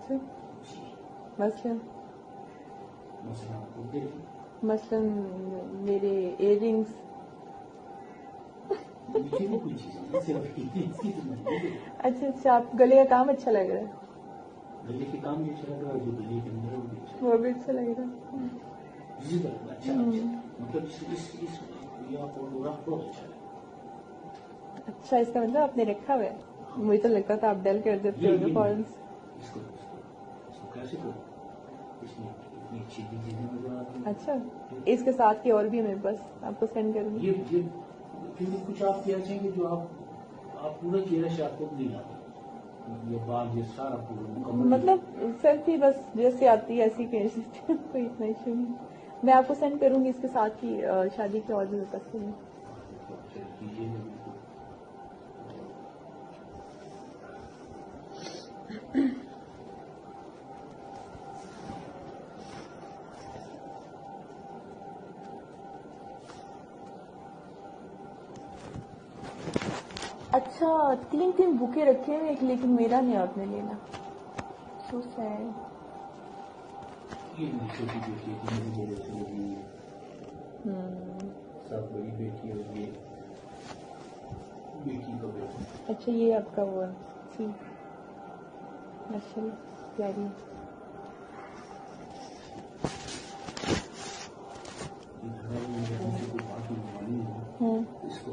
اچھا مثلاً مثلاً میرے ایئر رنگس. اچھا اچھا آپ گلے کا کام اچھا لگ رہا ہے. گلے کے کام بھی اچھا لگ رہا ہے اور جو گلے کے اندر وہ بھی اچھا لگ رہا ہے. اچھا مطلب یہ فوٹوگراف بہت اچھا ہے. اچھا اس کا مطلب آپ نے رکھا ہوا ہے. مجھے تو لگتا تھا آپ ڈل کر دیتے ہو فورنس. اس کو کیسے کرو اس میں اتنی اچھی چیزیں نظر آتی ہیں. اچھا اس کے ساتھ کی اور بھی میں بس آپ کو سینڈ کروں گی. یہ کیونکہ کچھ آپ کیا چاہیں گے جو آپ پورا چہرہ سے آپ کو نہیں لاتے. یہ بال یہ سارا پورا مطلب سیلفی بس جیسے آتی ہے ایسی کیسی کوئی اتنا ایشو نہیں. میں آپ کو سینڈ کروں گی اس کے ساتھ کی شادی کے اور بھی تصویر. اچھا 3 بکے رکھے ہوئے لیکن میرا نہیں آپ نے لینا. سو سیڈ. چھوٹی بیٹی سب بڑی بیٹی ہوگی بیٹی کا بیٹا. اچھا یہ آپ کا وہ ماشاء اللہ پیاری. اس کو